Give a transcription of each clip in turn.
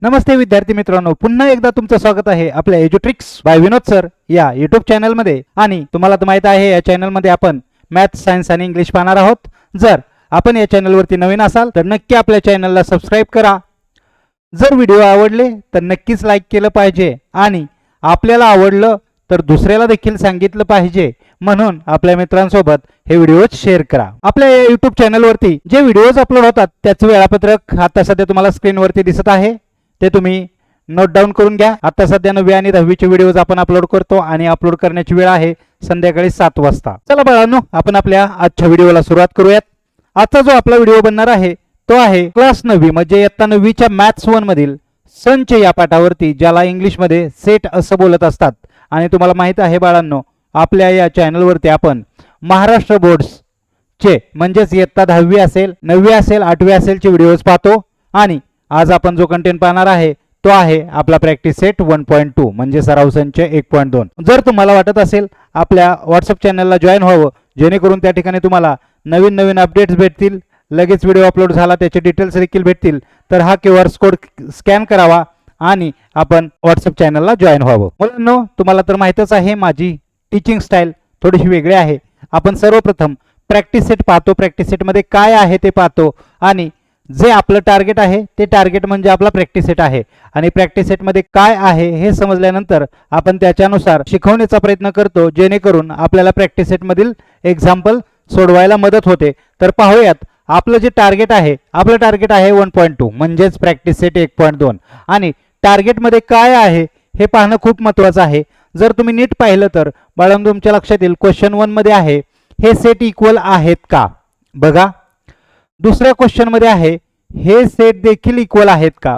नमस्ते विद्यार्थी मित्रांनो, पुन्हा एकदा तुमचं स्वागत आहे आपल्या एज्युट्रिक्स बाय विनोद सर या युट्यूब चॅनलमध्ये। आणि तुम्हाला तर माहित आहे, या चॅनलमध्ये आपण मॅथ, सायन्स आणि इंग्लिश पाहणार आहोत। जर आपण या चॅनलवरती नवीन असाल तर नक्की आपल्या चॅनलला सबस्क्राइब करा। जर व्हिडिओ आवडले तर नक्कीच लाईक केलं पाहिजे आणि आपल्याला आवडलं तर दुसऱ्याला देखील सांगितलं पाहिजे, म्हणून आपल्या मित्रांसोबत हे व्हिडिओज शेअर करा। आपल्या YouTube चॅनलवरती जे व्हिडिओज अपलोड होतात त्याचं वेळापत्रक आता सध्या तुम्हाला स्क्रीनवरती दिसत आहे, ते तुम्ही नोट डाऊन करून घ्या। आता सध्या 9वी आणि 10वीचे व्हिडिओज आपण अपलोड करतो आणि अपलोड करण्याची वेळ आहे संध्याकाळी 7 वाजता। चला बाळांनो, आपण आपल्या आजच्या व्हिडिओला सुरुवात करूयात। आजचा जो आपला व्हिडिओ बनणार आहे तो आहे क्लास 9वी म्हणजे इयत्ता 9वीच्या मॅथ्स 1 मधील संच या पाठावरती, ज्याला इंग्लिश मध्ये सेट असं बोलत असतात। आणि तुम्हाला माहित आहे बाळांनो, आपल्या या चॅनलवरती आपण महाराष्ट्र बोर्ड्स चे म्हणजेच इयत्ता 10वी असेल, 9वी असेल, 8वी असेल चे व्हिडिओज पाहतो। आणि आज आपण जो कंटेंट पाहणार आहे तो आहे आपला प्रॅक्टिस सेट 1.2 म्हणजे सराव संच 1.2। जर तुम्हाला वाटत असेल आपल्या व्हॉट्सअप चॅनलला जॉईन व्हावं, जेणेकरून त्या ठिकाणी तुम्हाला नवीन नवीन अपडेट्स भेटतील, लगेच व्हिडिओ अपलोड झाला त्याचे डिटेल्स देखील भेटतील, तर हा QR कोड स्कॅन करावा आणि आपण व्हॉट्सअप चॅनलला जॉईन व्हावं। मुलांनो, तुम्हाला तर माहितच आहे माझी टीचिंग स्टाईल थोडीशी वेगळी आहे। आपण सर्वप्रथम प्रॅक्टिस सेट पाहतो, प्रॅक्टिस सेट मध्ये काय आहे ते पाहतो आणि जे आपलं टार्गेट आहे ते टार्गेट म्हणजे आपला प्रॅक्टिस सेट आहे। आणि प्रॅक्टिस सेट मध्ये काय आहे हे समजल्यानंतर आपण त्याच्यानुसार शिकवण्याचा प्रयत्न करतो, जेणेकरून आपल्याला प्रॅक्टिस सेट मधील एक्झाम्पल सोडवायला मदत होते। तर पाहूयात आपलं जे टार्गेट आहे, आपलं टार्गेट आहे 1.2 म्हणजेच प्रॅक्टिस सेट 1.2 आणि टार्गेट मध्ये काय आहे हे पाहणं खूप महत्त्वाचं आहे। जर तुम्ही नीट पाहिलं तर बाळांनो, तुमच्या लक्षात येईल क्वेश्चन 1 मध्ये आहे हे सेट इक्वल आहेत का, बघा। दुसऱ्या क्वेश्चन मध्ये आहे हे सेट देखील इक्वल आहेत का।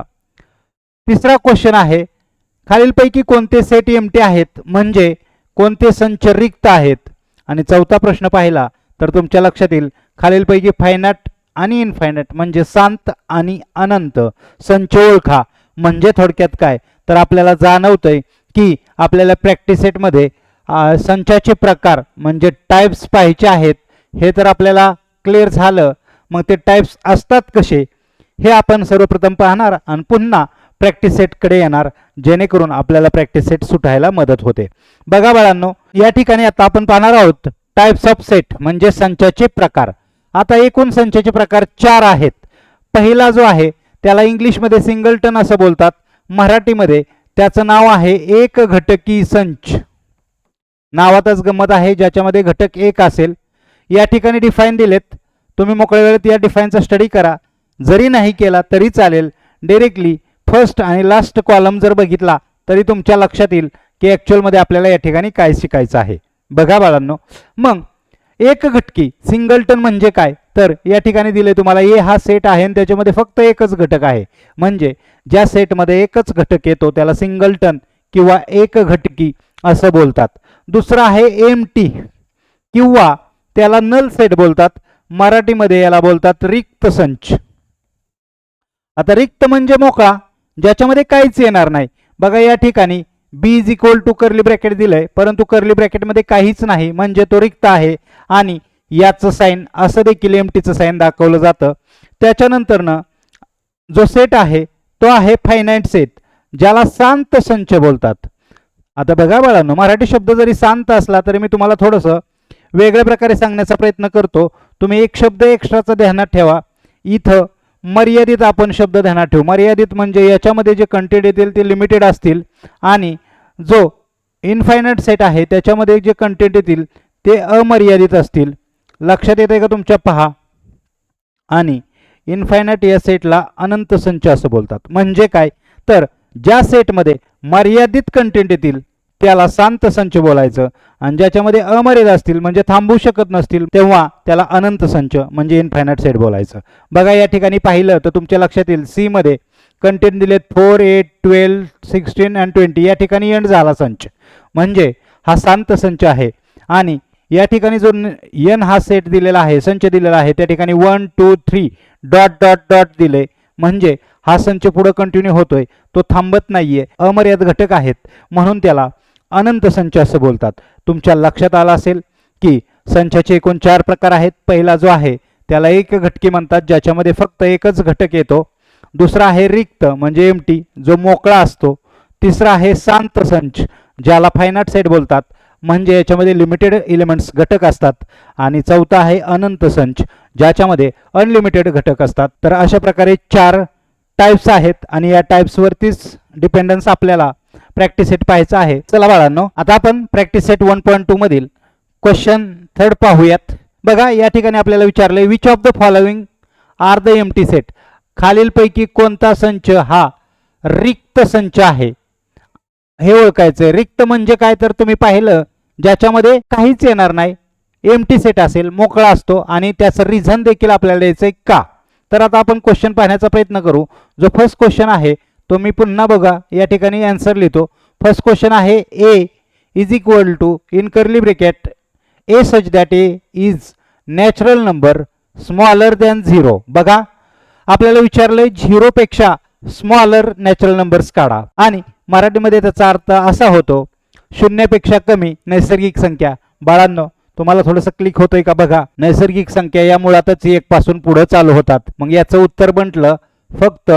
तिसरा क्वेश्चन आहे खालीलपैकी कोणते सेट एम्प्टी आहेत म्हणजे कोणते संच रिक्त आहेत। आणि चौथा प्रश्न पाहिला तर तुमच्या लक्षात येईल खालीलपैकी फायनाइट आणि इनफायनाइट म्हणजे शांत आणि अनंत संच ओळखा। म्हणजे थोडक्यात काय तर आपल्याला जाणवतंय की आपल्याला प्रॅक्टिस सेट मध्ये संचाचे प्रकार म्हणजे टाइप्स पाहायचे आहेत। हे तर आपल्याला क्लिअर झालं, मग ते टाइप्स असतात कसे हे आपण सर्वप्रथम पाहणार आणि पुन्हा प्रॅक्टिस सेट कडे येणार, जेणेकरून आपल्याला प्रॅक्टिस सेट सुटायला मदत होते। बघा बाळांनो, या ठिकाणी आता आपण पाहणार आहोत टाइप्स ऑफ सेट म्हणजे संचाचे प्रकार। आता एकूण संचाचे प्रकार 4 आहेत। पहिला जो आहे त्याला इंग्लिश मध्ये सिंगलटन असं बोलतात, मराठीमध्ये त्याचं नाव आहे एक घटकी संच। नावातच गंमत आहे, ज्याच्यामध्ये घटक एक असेल। या ठिकाणी डिफाइन दिलेत, तुम्ही मोकळ्या वेळेत या डिफाइनचा स्टडी करा, जरी नाही केला तरी चालेल। डायरेक्टली फर्स्ट आणि लास्ट कॉलम जर बघितला तरी तुमच्या लक्षात येईल की ऍक्च्युअल मध्ये आपल्याला या ठिकाणी काय शिकायचं आहे। बघा बाळांनो, मग एक घटकी सिंगलटन म्हणजे काय तर या ठिकाणी दिले तुम्हाला ए हा सेट आहे आणि त्याच्यामध्ये फक्त एकच घटक आहे, म्हणजे ज्या सेटमध्ये एकच घटक येतो त्याला सिंगलटन किंवा एक घटकी असं बोलतात। दुसरा आहे एम्प्टी किंवा त्याला नल सेट बोलतात, मराठीमध्ये याला बोलतात रिक्त संच। आता रिक्त म्हणजे मोकळा, ज्याच्यामध्ये काहीच येणार नाही। बघा या ठिकाणी B is equal to curly bracket दिलंय, परंतु कर्ली ब्रॅकेट मध्ये काहीच नाही म्हणजे तो रिक्त आहे। आणि याचं साइन असं देखील एम्प्टीचं साइन दाखवलं जातं। त्याच्यानंतर जो सेट आहे तो आहे फायनाइट सेट, ज्याला शांत संच बोलतात। आता बघा बाळांनो, मराठी शब्द जरी शांत असला तरी मी तुम्हाला थोडंसं वेगळ्या प्रकारे सांगण्याचा प्रयत्न करतो। तुम्ही एक शब्द एक्स्ट्राचा ध्यानात ठेवा। इथं मर्यादित आपण शब्द ध्यानात ठेवू। मर्यादित म्हणजे याच्यामध्ये जे कंटेंट येतील ते लिमिटेड असतील आणि जो इनफायनाइट सेट आहे त्याच्यामध्ये जे कंटेंट येतील ते अमर्यादित असतील। लक्षात येते का तुमच्या? पहा, आणि इनफायनाइट या सेटला अनंत संच असं बोलतात। म्हणजे काय तर ज्या सेटमध्ये मर्यादित कंटेंट येतील त्याला शांत संच बोलायचं आणि ज्याच्यामध्ये अमर्यादित असतील म्हणजे थांबू शकत नसतील तेव्हा त्याला अनंत संच म्हणजे इनफायनाइट सेट बोलायचं। बघा या ठिकाणी पाहिलं तर तुमच्या लक्षात येईल सी मध्ये कंटेंट दिलेत 4, 8, 12, 16 आणि 20। या ठिकाणी एंड झाला संच म्हणजे हा शांत संच आहे। आणि या ठिकाणी जो एन हा सेट दिलेला आहे, संच दिलेला आहे, त्या ठिकाणी 1, 2, 3 डॉट डॉट डॉट दिले म्हणजे हा संच पुढे कंटिन्यू होतोय, तो थांबत नाहीये, अमर्यादित घटक आहेत म्हणून त्याला अनंत संच असं बोलतात। तुमच्या लक्षात आलं असेल की संचाचे एकूण 4 प्रकार आहेत। पहिला जो आहे त्याला एक घटकी म्हणतात, ज्याच्यामध्ये फक्त एकच घटक येतो। दुसरा आहे रिक्त म्हणजे एम्प्टी जो मोकळा असतो, तिसरा आहे शांत संच ज्याला फायनाईट सेट बोलतात म्हणजे याच्यामध्ये लिमिटेड एलिमेंट्स घटक असतात, आणि चौथा आहे अनंत संच ज्याच्यामध्ये अनलिमिटेड घटक असतात. तर अशा प्रकारे 4 टाइप्स आहेत आणि या टाइप्सवरतीच डिपेंडन्स आपल्याला प्रॅक्टिस सेट पाहायचा आहे. चला बाळांनो, आता आपण प्रॅक्टिस सेट 1.2 मधील क्वेश्चन 3 पाहूयात. बघा, या ठिकाणी आपल्याला विचारले which of the following are the empty set. खालीलपैकी कोणता संच हा रिक्त संच आहे हे ओळखायचं. रिक्त म्हणजे काय तर तुम्ही पाहिलं ज्याच्यामध्ये काहीच येणार नाही, एम्प्टी सेट असेल, मोकळा असतो, आणि त्याचं रिझन देखील आपल्याला द्यायचं का. तर आता आपण क्वेश्चन पाहण्याचा प्रयत्न करू. जो फर्स्ट क्वेश्चन आहे तो मी पुन्हा बघा या ठिकाणी आन्सर लिहितो. फर्स्ट क्वेश्चन आहे A is equal to in curly bracket A such that A is natural number smaller than 0. बघा, आपल्याला विचारलंय 0 पेक्षा स्मॉलर नॅचरल नंबर्स काढा, आणि मराठीमध्ये त्याचा अर्थ असा होतो 0 पेक्षा कमी नैसर्गिक संख्या. बाळांनो, तुम्हाला थोडंसं क्लिक होतंय का बघा. नैसर्गिक संख्या या मुळातच 1 पासून पुढे चालू होतात. मग याचं उत्तर म्हटलं फक्त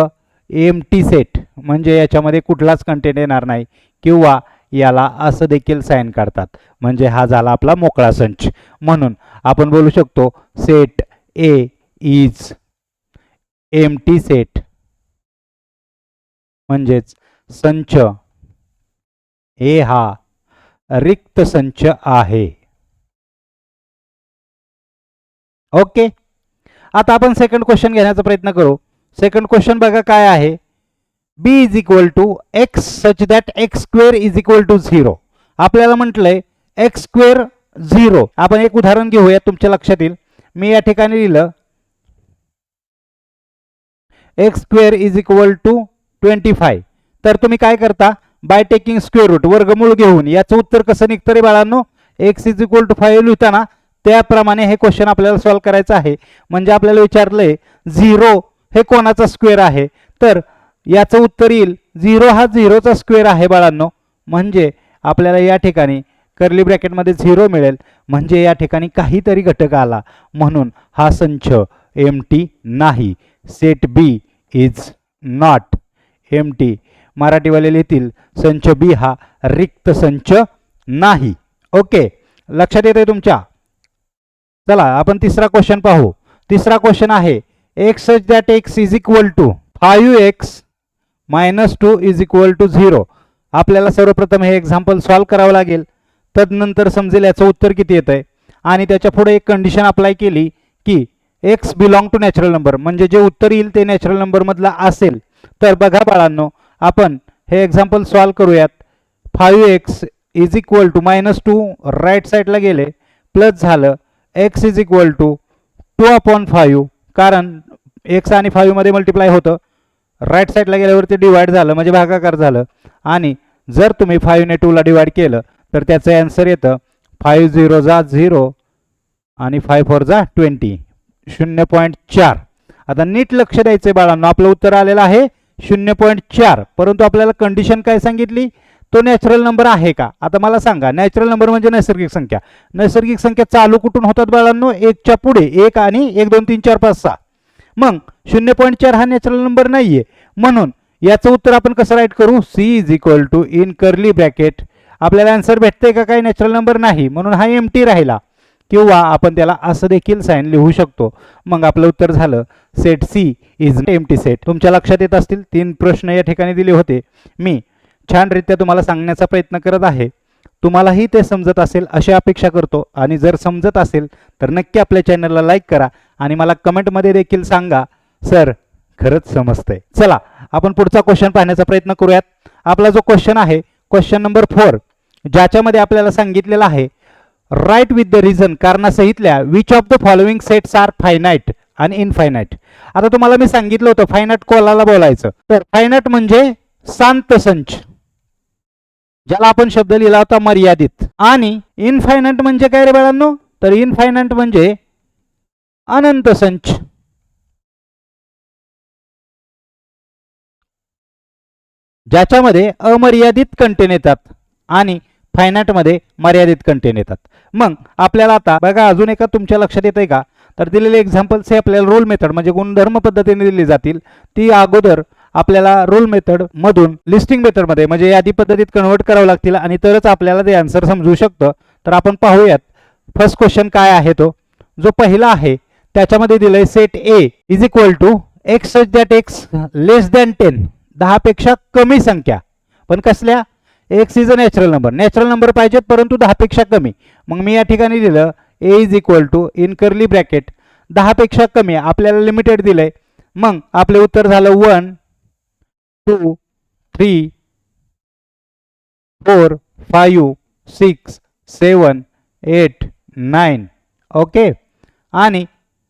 एम्प्टी सेट म्हणजे याच्यामध्ये कुठलाच कंटेंट येणार नाही, किंवा याला असं देखील साइन काढतात म्हणजे हा झाला आपला मोकळा संच. म्हणून आपण बोलू शकतो set A is empty set म्हणजेच संच ए हा रिक्त संच आहे. ओके, आता आपण सेकंड क्वेश्चन घेण्याचा प्रयत्न करू. सेकंड क्वेश्चन बघा काय आहे. b is equal to X such that X square is equal to 0. आपल्याला म्हटलंय एक्स स्क्वेअर 0. आपण एक उदाहरण घेऊया, तुमच्या लक्षात येईल. मी या ठिकाणी लिहिलं X square is equal to 25. तर तुम्ही काय करता, बाय टेकिंग स्क्वेअर रूट वर्गमूळ घेऊन याचं उत्तर कसं निघतं रे बाळांनो. एक्स इज इक्वल टू 5 लिहिताना त्याप्रमाणे हे क्वेश्चन आपल्याला सॉल्व्ह करायचं आहे. म्हणजे आपल्याला विचारलंय 0 हे कोणाचा स्क्वेअर आहे, तर याचं उत्तर येईल 0 हा 0चा स्क्वेअर आहे बाळांनो. म्हणजे आपल्याला या ठिकाणी कर्ली ब्रॅकेटमध्ये 0 मिळेल, म्हणजे या ठिकाणी काहीतरी घटक आला, म्हणून हा संच एम्प्टी नाही. Set B is not empty. मराठीवाले लिहितील संच बी हा रिक्त संच नाही. ओके, लक्षात येते तुमच्या. चला आपण तिसरा क्वेश्चन पाहू. तिसरा क्वेश्चन आहे X such that X is equal to 5x - 2 is equal to 0. आपल्याला सर्वप्रथम हे एक्झाम्पल सॉल्व्ह करावं लागेल, तदनंतर समजेल याचं उत्तर किती येत आहे. आणि त्याच्या पुढे एक कंडिशन अप्लाय केली की X belong to natural number, म्हणजे जे उत्तर येईल ते नॅचरल नंबरमधला असेल. तर बघा बाळांनो, आपण हे एक्झाम्पल सॉल्व्ह करूयात. 5x is equal to -2 right साईडला गेले, प्लस झालं x इज इक्वल टू 2/5, कारण x आणि 5 मध्ये मल्टिप्लाय होतं. राईट साईडला गेल्यावरती डिवाइड झालं म्हणजे भागाकार झालं, आणि जर तुम्ही 5 ने 2 ला डिवाइड केलं तर त्याचं आन्सर येतं 5 0 जा 0 आणि 5 4 जा 20, 0.4. आता नीट लक्ष द्यायचंय बाळांनो, आपलं उत्तर आलेलं आहे 0.4. परंतु आपल्याला कंडिशन काय सांगितली, तो नॅचरल नंबर आहे का. आता मला सांगा, नॅचरल नंबर म्हणजे नैसर्गिक संख्या. नैसर्गिक संख्या चालू कुठून होतात बाळांनो, 1 च्या पुढे. 1 आणि 1 2 3 4 5 6. मग 0.4 हा नॅचरल नंबर नाहीये, म्हणून याचं उत्तर आपण कसं राईट करू. C is equal to in curly bracket. आपल्याला आन्सर भेटतंय का, काही नॅचरल नंबर नाही, म्हणून हा एम्प्टी राहिला, किंवा आपण त्याला असं देखील साइन लिहू शकतो. मग आपलं उत्तर झालं set C is empty set. तुमच्या लक्षात येत असतील 3 प्रश्न या ठिकाणी दिले होते. मी छानरित्या तुम्हाला सांगण्याचा प्रयत्न करत आहे. तुम्हालाही ते समजत असेल अशी अपेक्षा करतो, आणि जर समजत असेल तर नक्की आपल्या चॅनलला लाईक करा आणि मला कमेंटमध्ये देखील सांगा सर खरंच समजतंय. चला आपण पुढचा क्वेश्चन पाहण्याचा प्रयत्न करूयात. आपला जो क्वेश्चन आहे क्वेश्चन नंबर 4, ज्याच्यामध्ये आपल्याला सांगितलेलं आहे राईट विथ द रिझन, कारणासहितल्या which of the following sets are finite आणि इनफायनाईट. आता तुम्हाला मी सांगितलं होतं फायनाईट कोणाला बोलायचं, तर फायनाईट म्हणजे शांत संच, ज्याला आपण शब्द लिहिला होता मर्यादित. आणि इनफायनाईट म्हणजे काय रे बाळांनो, तर इनफायनाईट म्हणजे अनंत संच. ज्याच्यामध्ये अमर्यादित कंटेन येतात आणि फायनाईट मध्ये मर्यादित कंटेन येतात. मग आपल्याला आता बघा अजून एका तुमच्या लक्षात येतंय का, तर दिलेले एक्झाम्पल्स हे आपल्याला रूल मेथड म्हणजे गुणधर्म पद्धतीने दिली जातील. ती अगोदर आपल्याला रूल मेथड मधून लिस्टिंग मेथडमध्ये म्हणजे यादी पद्धतीत कन्वर्ट करावं लागतील आणि तरच आपल्याला ते आन्सर समजू शकतं. तर आपण पाहूयात फर्स्ट क्वेश्चन काय आहे तो. जो पहिला आहे त्याच्यामध्ये दिलंय set A is equal to X such that X less than 10, 10 पेक्षा कमी संख्या. पण कसल्या? X is a natural number, natural number पाहिजेत परंतु 10 पेक्षा कमी. मग मी या ठिकाणी दिलं A is equal to in curly bracket 10 पेक्षा कमी, आपल्याला लिमिटेड दिलंय. मग आपले उत्तर झालं 1 2 3 4 5 6 7 8 9. ओके. आणि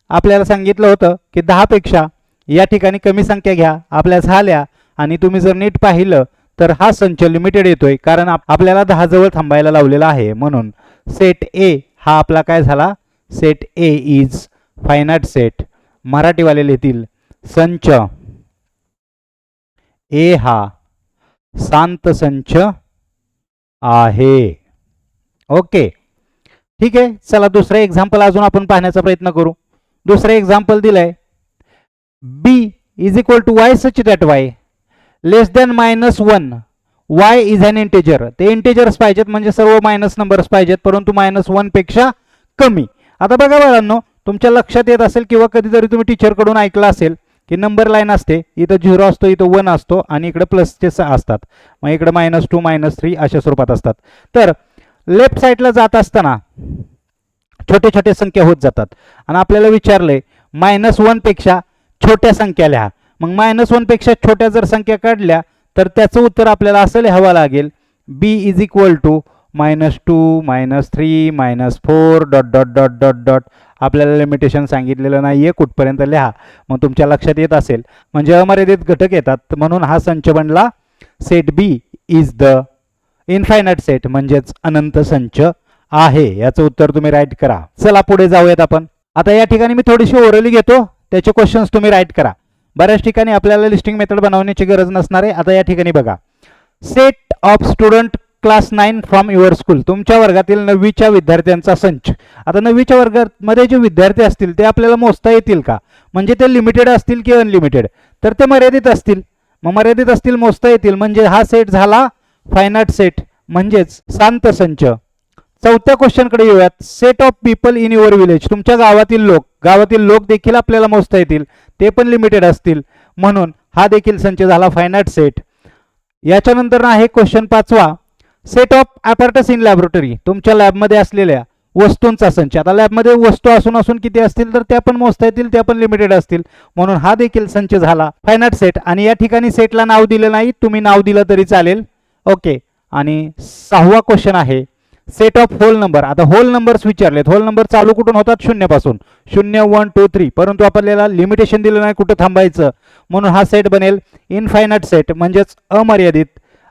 आपल्याला सांगितलं होतं की 10 पेक्षा या ठिकाणी कमी संख्या घ्या, आपल्या झाल्या. आणि तुम्ही जर नीट पाहिलं तर हा संच लिमिटेड येतोय कारण आपल्याला 10 जवळ थांबायला लावलेला आहे. म्हणून सेट ए हा आपला काय झाला? Set A is finite set. मराठीवाले लिहितील संच ए हा शांत संच आहे. ओके, ठीक आहे. चला दुसरं एक्झाम्पल अजून आपण पाहण्याचा प्रयत्न करू. दुसरं एक्झाम्पल दिलंय B is equal to y such that y less than -1. Y is an integer. ते इंटेजर्स पाहिजेत म्हणजे सर्व मायनस नंबर्स पाहिजेत परंतु -1 पेक्षा कमी. आता बघा बाळांनो, तुमच्या लक्षात येत असेल किंवा कधीतरी तुम्ही टीचरकडून ऐकलं असेल की नंबर लाईन असते, इथं 0 असतो, इथं 1 असतो आणि इकडे प्लसचे असतात. मग इकडे -2 -3 अशा स्वरूपात असतात. तर लेफ्ट साईडला जात असताना छोटे छोटे संख्या होत जातात आणि आपल्याला विचारलंय -1 पेक्षा छोट्या संख्या लिहा. मग -1 पेक्षा छोट्या जर संख्या काढल्या तर त्याचं उत्तर आपल्याला असं लिहावं लागेल B is equal to -2 -3 -4 dot dot dot dot dot. आपल्याला लिमिटेशन सांगितलेलं नाहीये कुठपर्यंत लिहा. मग तुमच्या लक्षात येत असेल म्हणजे अमर्यादित घटक येतात म्हणून हा संच बनला set B is the infinite set म्हणजेच अनंत संच आहे. याचं उत्तर तुम्ही राईट करा. चला पुढे जाऊयात आपण. आता या ठिकाणी मी थोडीशी ओरली घेतो, त्याचे क्वेश्चन्स तुम्ही राईट करा. बऱ्याच ठिकाणी आपल्याला लिस्टिंग मेथड बनवण्याची गरज नसणार आहे. आता या ठिकाणी बघा set of student class 9 from your school. तुमच्या वर्गातील 9वीच्या विद्यार्थ्यांचा संच. आता 9वीच्या वर्गामध्ये जे विद्यार्थी असतील ते आपल्याला मोजता येतील का? म्हणजे ते लिमिटेड असतील की अनलिमिटेड? तर ते मर्यादित असतील. मग मर्यादित असतील, मोजता येतील म्हणजे हा सेट झाला फायनाइट सेट म्हणजेच शांत संच. चौथ्या क्वेश्चनकडे येऊयात. Set of people in your village. तुमच्या गावातील लोक देखील आपल्याला मोजता येतील, ते पण लिमिटेड असतील म्हणून हा देखील संच झाला फायनाइट सेट. याच्यानंतर आहे क्वेश्चन 5वा. Set of apparatus in laboratory. तुमच्या लॅबमध्ये असलेल्या वस्तूंचा संच. आता लॅबमध्ये वस्तू असून किती असतील तर त्या पण मोजता येतील, त्या पण लिमिटेड असतील म्हणून हा देखील संच झाला फायनाइट सेट. आणि या ठिकाणी सेटला नाव दिलं नाही, तुम्ही नाव दिलं तरी चालेल. ओके. आणि 6वा क्वेश्चन आहे सेट ऑफ होल नंबर. आता होल नंबर्स विचारलेत. होल नंबर चालू कुठून होतात? 0 पासून. 0 1 2 3. परंतु आपल्याला लिमिटेशन दिलं नाही कुठं थांबायचं म्हणून हा सेट बनेल इनफायनाइट सेट म्हणजेच अमर्यादित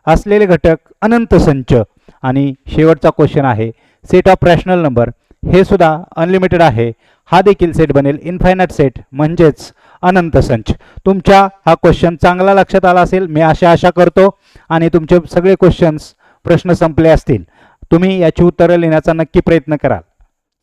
असलेले घटक अनंत संच. आणि शेवटचा क्वेश्चन आहे सेट ऑफ रॅशनल नंबर. हे सुद्धा अनलिमिटेड आहे, हा देखील सेट बनेल इनफायनाइट सेट म्हणजेच अनंत संच. तुमच्या हा क्वेश्चन चांगला लक्षात आला असेल मी आशा करतो आणि तुमचे सगळे क्वेश्चन्स प्रश्न संपले असतील. तुम्ही याची उत्तरं लिहिण्याचा नक्की प्रयत्न कराल.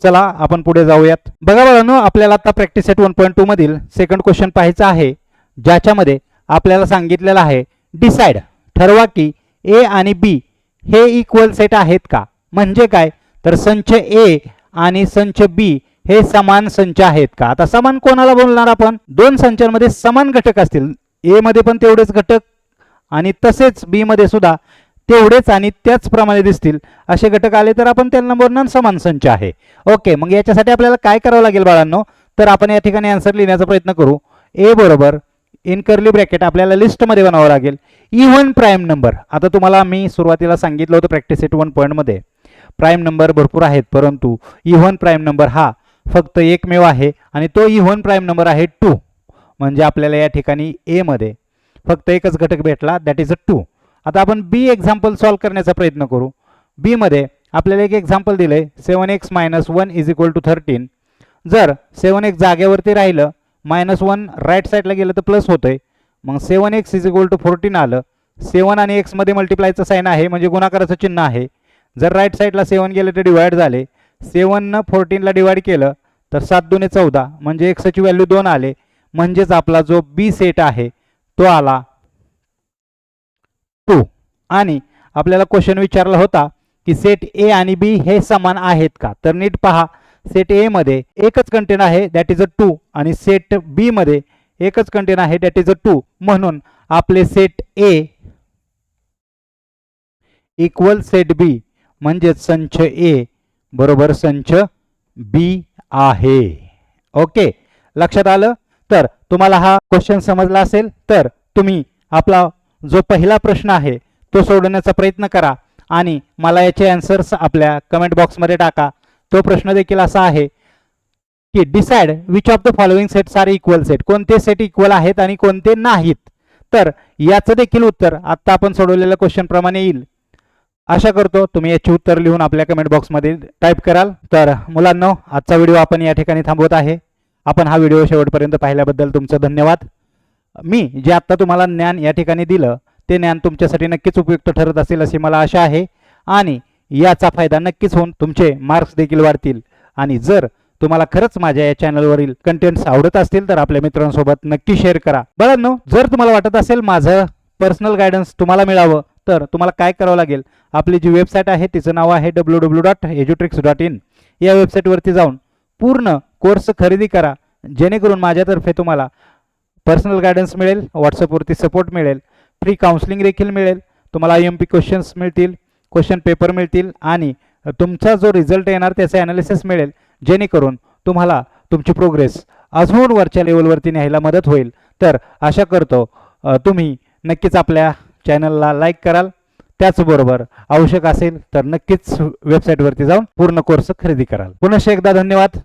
चला आपण पुढे जाऊयात. बघा बाळांनो, आपल्याला आता प्रॅक्टिस सेट 1.2 मधील सेकंड क्वेश्चन पाहायचा आहे ज्याच्यामध्ये आपल्याला सांगितलेलं आहे डिसाइड. ठरवा की ए आणि बी हे इक्वल सेट आहेत का? म्हणजे काय तर संच ए आणि संच बी हे समान संच आहेत का? आता समान कोणाला बोलणार आपण? दोन संचांमध्ये समान घटक असतील, ए मध्ये पण तेवढेच घटक आणि तसेच बी मध्ये सुद्धा तेवढेच आणि त्याचप्रमाणे दिसतील असे घटक आले तर आपण त्यांना बोलणार समान संच आहे. ओके. मग याच्यासाठी आपल्याला काय करावं लागेल बाळांनो? तर आपण या ठिकाणी आन्सर लिहिण्याचा प्रयत्न करू. ए बरोबर इन कर्ली ब्रॅकेट आपल्याला लिस्टमध्ये बनावं लागेल इव्हन प्राईम नंबर. आता तुम्हाला मी सुरुवातीला सांगितलं होतं प्रॅक्टिस सेट 1 मध्ये प्राईम नंबर भरपूर आहेत परंतु इव्हन प्राईम नंबर हा फक्त एकमेव आहे आणि तो इव्हन प्राईम नंबर आहे 2. म्हणजे आपल्याला या ठिकाणी ए मध्ये फक्त एकच घटक भेटला, दॅट इज अ 2. आता आपण बी एक्झाम्पल सॉल्व करण्याचा प्रयत्न करू. बी मध्ये आपल्याला एक एक्झाम्पल दिलंय 7x - 1 इज इक्वल टू 13. जर 7x जागेवरती राहिलं -1 राईट साईडला गेलं तर प्लस होतंय. मग 7x इज इक्वल टू 14 आलं. 7 आणि x मध्ये मल्टिप्लायचं साईन आहे म्हणजे गुणाकाराचं चिन्ह आहे. जर राईट साईडला 7 गेलं तर डिवाइड झाले. 7 न 14 ला डिवाइड केलं तर 7 दुने 14 म्हणजे एक्सची व्हॅल्यू 2 आले, म्हणजेच आपला जो बी सेट आहे तो आला 2. आणि आपल्याला क्वेश्चन विचारला होता की सेट ए आणि बी हे समान आहेत का, तर नीट पहा, सेट ए मध्ये एकच कंटेंट आहे दॅट इज अ 2 आणि सेट बी मध्ये एकच कंटेंट आहे दॅट इज अ 2, म्हणून आपले सेट ए इक्वल सेट बी म्हणजे संच ए बरोबर संच बी आहे. ओके, लक्षात आलं. तर तुम्हाला हा क्वेश्चन समजला असेल तर तुम्ही आपला जो पहिला प्रश्न आहे तो सोडवण्याचा प्रयत्न करा आणि मला याचे आन्सर्स आपल्या कमेंट बॉक्समध्ये टाका. तो प्रश्न देखील असा आहे की decide which of the following sets are equal set, कोणते सेट इक्वल आहेत आणि कोणते नाहीत. तर याचं देखील उत्तर आता आपण सोडवलेल्या क्वेश्चन प्रमाणे येईल. आशा करतो तुम्ही याचे उत्तर लिहून आपल्या कमेंट बॉक्समध्ये टाईप कराल. तर मुलांनो, आजचा व्हिडिओ आपण या ठिकाणी थांबवत आहे. आपण हा व्हिडिओ शेवटपर्यंत पाहिल्याबद्दल तुमचं धन्यवाद. मी जे आत्ता तुम्हाला ज्ञान या ठिकाणी दिलं ते ज्ञान तुमच्यासाठी नक्कीच उपयुक्त ठरत असेल अशी मला आशा आहे आणि याचा फायदा नक्कीच होऊन तुमचे मार्क्स देखील वाढतील. आणि जर तुम्हाला खरंच माझ्या या चॅनलवरील कंटेंट्स आवडत असतील तर आपल्या मित्रांसोबत नक्की शेअर करा. बाळांनो, जर तुम्हाला वाटत असेल माझं पर्सनल गायडन्स तुम्हाला मिळावं तर तुम्हाला काय करावं लागेल, आपली जी वेबसाईट आहे तिचं नाव आहे www.edutricks.in. या वेबसाईटवरती जाऊन पूर्ण कोर्स खरेदी करा, जेणेकरून माझ्यातर्फे तुम्हाला पर्सनल गायडन्स मिळेल, व्हॉट्सअपवरती सपोर्ट मिळेल, फ्री काउन्सिलिंग देखील मिळेल, तुम्हाला IMP क्वेश्चन्स मिळतील, क्वेश्चन पेपर मिळतील आणि तुमचा जो रिझल्ट येणार त्याचे ॲनालिसिस मिळेल, जेणेकरून तुम्हाला तुमची प्रोग्रेस अजून वरच्या लेवलवरती न्यायला मदत होईल. तर आशा करतो तुम्ही नक्कीच आपल्या चॅनलला लाईक कराल. त्याचबरोबर आवश्यक असेल तर नक्कीच वेबसाईटवरती जाऊन पूर्ण कोर्स खरेदी कराल. पुन्हा एकदा धन्यवाद.